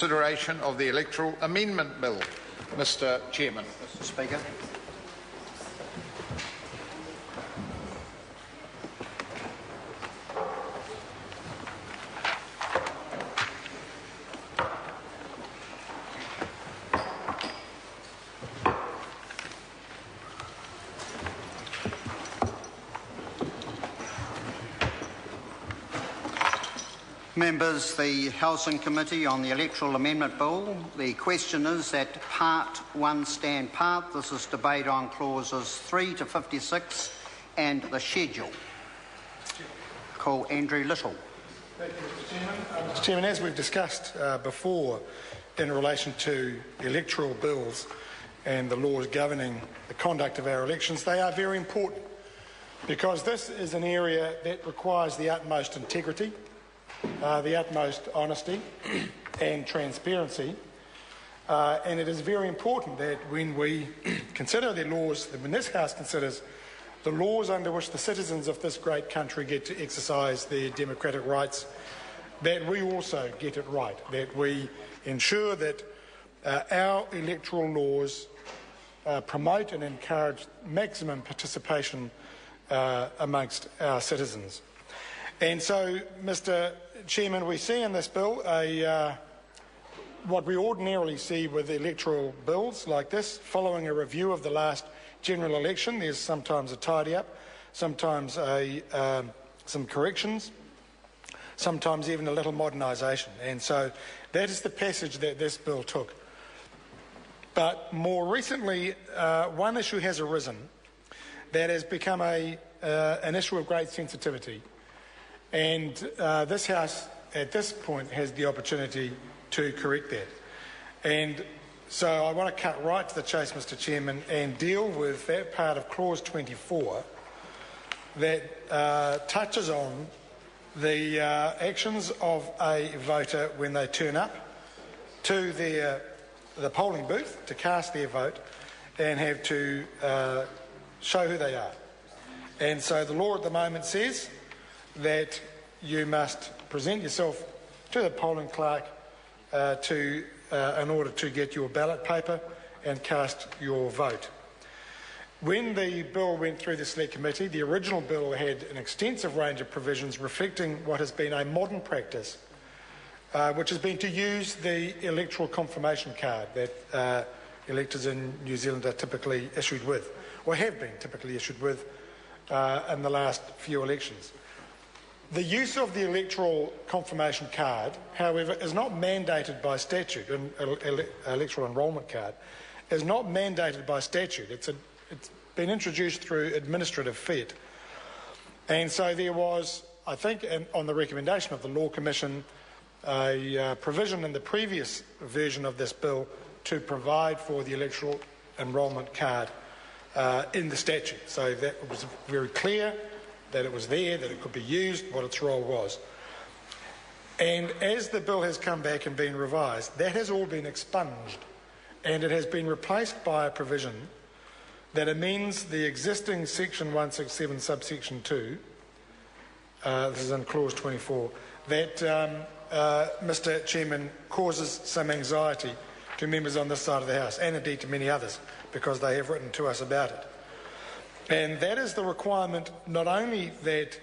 Consideration of the Electoral Amendment Bill. Mr. Chairman. Mr. Speaker. Members, the Housing Committee on the Electoral Amendment Bill. The question is that Part 1 stand part. This is debate on clauses 3 to 56 and the schedule. Call Andrew Little. Thank you, Mr. Chairman. Mr. Chairman, as we've discussed before in relation to electoral bills and the laws governing the conduct of our elections, they are very important because this is an area that requires the utmost integrity, the utmost honesty and transparency, and it is very important that when we consider the laws, when this House considers the laws under which the citizens of this great country get to exercise their democratic rights, that we also get it right, that we ensure that our electoral laws promote and encourage maximum participation amongst our citizens. And so, Mr. Chairman, we see in this bill what we ordinarily see with electoral bills like this. Following a review of the last general election, there's sometimes a tidy-up, sometimes some corrections, sometimes even a little modernisation. And so that is the passage that this bill took. But more recently, one issue has arisen that has become an issue of great sensitivity. And this House, at this point, has the opportunity to correct that. And so I want to cut right to the chase, Mr. Chairman, and deal with that part of Clause 24 that touches on the actions of a voter when they turn up to the polling booth to cast their vote and have to show who they are. And so the law at the moment says that you must present yourself to the polling clerk in order to get your ballot paper and cast your vote. When the bill went through the Select Committee, the original bill had an extensive range of provisions reflecting what has been a modern practice, which has been to use the electoral confirmation card that electors in New Zealand are typically issued with, or have been typically issued with in the last few elections. The use of the electoral confirmation card, however, is not mandated by statute. An electoral enrolment card is not mandated by statute. It's been introduced through administrative fiat. And so there was, I think, on the recommendation of the Law Commission, a provision in the previous version of this bill to provide for the electoral enrolment card in the statute. So that was very clear that it was there, that it could be used, what its role was. And as the bill has come back and been revised, that has all been expunged, and it has been replaced by a provision that amends the existing Section 167, subsection 2, this is in Clause 24, that, Mr. Chairman, causes some anxiety to members on this side of the House, and indeed to many others, because they have written to us about it. And that is the requirement not only that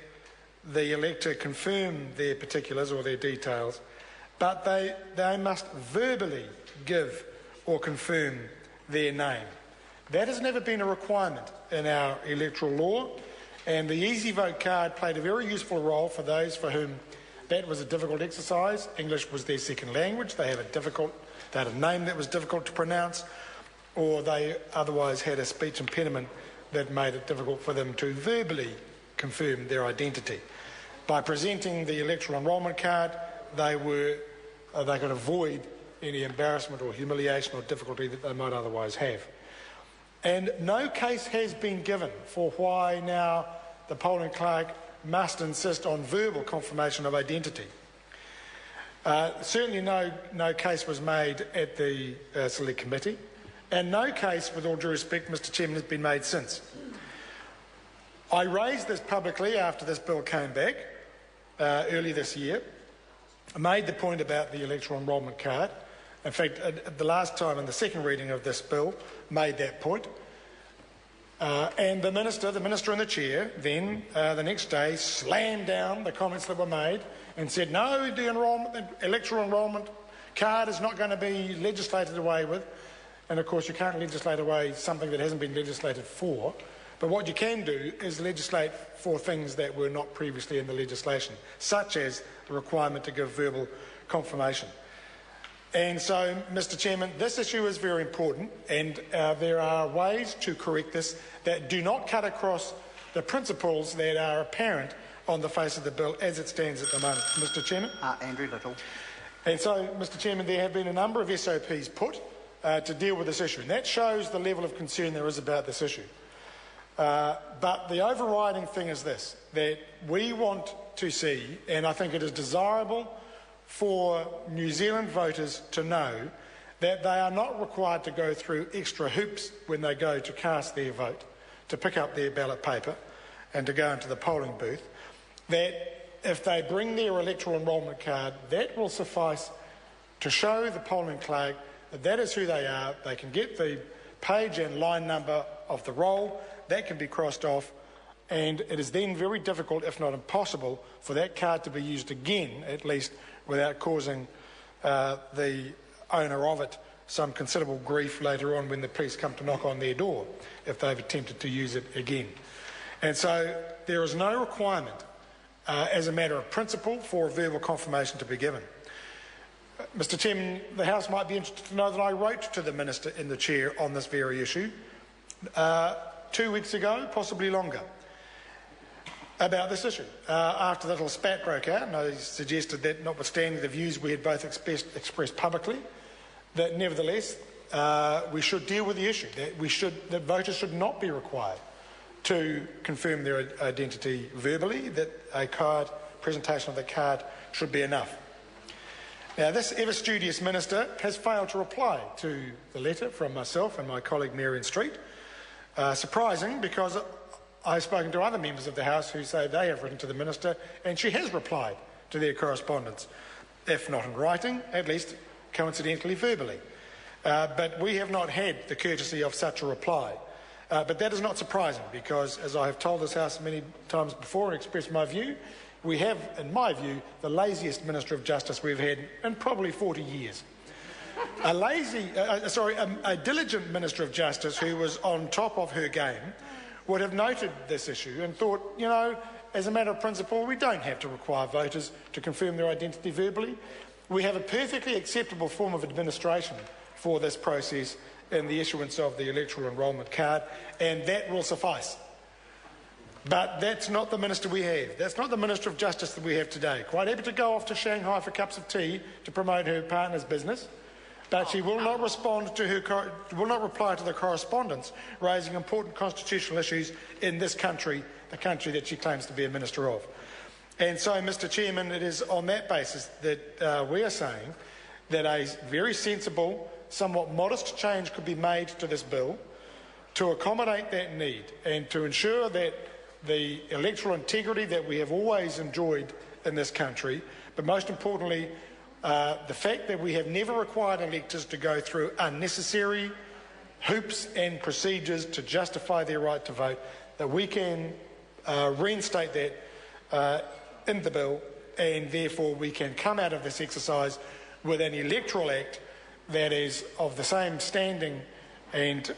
the elector confirm their particulars or their details, but they must verbally give or confirm their name. That has never been a requirement in our electoral law, and the Easy Vote card played a very useful role for those for whom that was a difficult exercise. English was their second language, they had a name that was difficult to pronounce, or they otherwise had a speech impediment that made it difficult for them to verbally confirm their identity. By presenting the electoral enrolment card, they could avoid any embarrassment or humiliation or difficulty that they might otherwise have. And no case has been given for why now the polling clerk must insist on verbal confirmation of identity. Certainly no case was made at the Select Committee, and no case, with all due respect, Mr. Chairman, has been made since. I raised this publicly after this bill came back early this year, made the point about the electoral enrolment card. In fact, the last time in the second reading of this bill, made that point. And the minister and the chair then the next day slammed down the comments that were made and said, no, the electoral enrolment card is not going to be legislated away with. And of course you can't legislate away something that hasn't been legislated for. But what you can do is legislate for things that were not previously in the legislation, such as the requirement to give verbal confirmation. And so, Mr Chairman, this issue is very important, and there are ways to correct this that do not cut across the principles that are apparent on the face of the bill as it stands at the moment. Mr Chairman? Andrew Little. And so, Mr Chairman, there have been a number of SOPs put to deal with this issue, and that shows the level of concern there is about this issue. But the overriding thing is this, that we want to see, and I think it is desirable for New Zealand voters to know that they are not required to go through extra hoops when they go to cast their vote, to pick up their ballot paper and to go into the polling booth, that if they bring their electoral enrolment card, that will suffice to show the polling clerk that that is who they are. They can get the page and line number of the roll, that can be crossed off, and it is then very difficult, if not impossible, for that card to be used again, at least without causing the owner of it some considerable grief later on when the police come to knock on their door if they've attempted to use it again. And so there is no requirement as a matter of principle for a verbal confirmation to be given. Mr Chairman, the House might be interested to know that I wrote to the Minister in the Chair on this very issue 2 weeks ago, possibly longer, about this issue. After the little spat broke out, and I suggested that, notwithstanding the views we had both expressed publicly, that nevertheless we should deal with the issue, that voters should not be required to confirm their identity verbally, that a presentation of the card should be enough. Now, this ever-studious minister has failed to reply to the letter from myself and my colleague Marion Street. Surprising, because I've spoken to other members of the House who say they have written to the minister and she has replied to their correspondence, if not in writing, at least coincidentally verbally. But we have not had the courtesy of such a reply. But that is not surprising because, as I have told this House many times before and expressed my view, we have, in my view, the laziest Minister of Justice we've had in probably 40 years. A diligent Minister of Justice who was on top of her game would have noted this issue and thought, you know, as a matter of principle, we don't have to require voters to confirm their identity verbally. We have a perfectly acceptable form of administration for this process in the issuance of the electoral enrolment card, and that will suffice. But that's not the minister we have. That's not the Minister of Justice that we have today. Quite happy to go off to Shanghai for cups of tea to promote her partner's business, but she will not respond to will not reply to the correspondence raising important constitutional issues in this country, the country that she claims to be a minister of. And so, Mr Chairman, it is on that basis that we are saying that a very sensible, somewhat modest change could be made to this bill to accommodate that need and to ensure that the electoral integrity that we have always enjoyed in this country, but most importantly, the fact that we have never required electors to go through unnecessary hoops and procedures to justify their right to vote, that we can reinstate that in the bill, and therefore we can come out of this exercise with an electoral act that is of the same standing and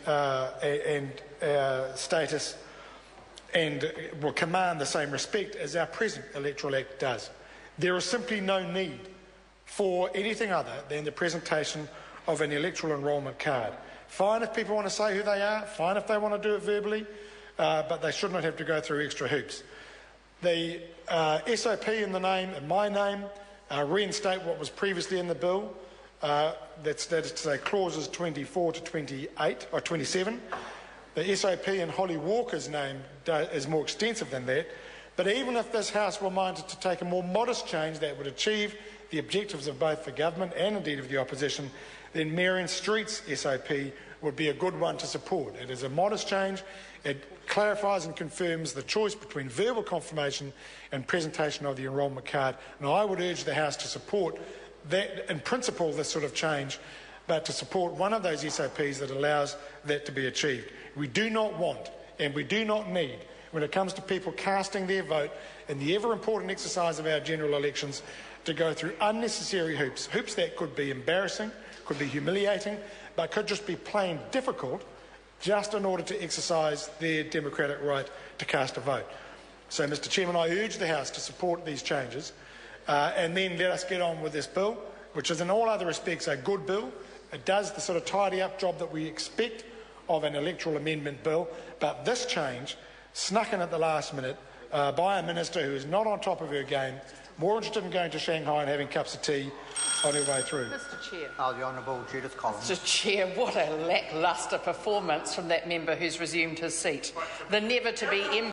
status and will command the same respect as our present electoral act does. There is simply no need for anything other than the presentation of an electoral enrolment card. Fine if people want to say who they are, fine if they want to do it verbally, but they should not have to go through extra hoops. The SOP in my name, reinstate what was previously in the bill. That is to say clauses 24 to 28 or 27. The SOP in Holly Walker's name is more extensive than that. But even if this House were minded to take a more modest change that would achieve the objectives of both the government and indeed of the opposition, then Marion Street's SOP would be a good one to support. It is a modest change. It clarifies and confirms the choice between verbal confirmation and presentation of the enrolment card. And I would urge the House to support that, in principle, this sort of change, but to support one of those SOPs that allows that to be achieved. We do not want and we do not need, when it comes to people casting their vote in the ever-important exercise of our general elections, to go through unnecessary hoops that could be embarrassing, could be humiliating, but could just be plain difficult, just in order to exercise their democratic right to cast a vote. So, Mr Chairman, I urge the House to support these changes and then let us get on with this bill, which is in all other respects a good bill. It does the sort of tidy-up job that we expect of an electoral amendment bill, but this change, snuck in at the last minute by a minister who is not on top of her game, more interested in going to Shanghai and having cups of tea on her way through. Mr Chair. The Honourable Judith Collins. Mr Chair, what a lacklustre performance from that member who's resumed his seat. The never-to-be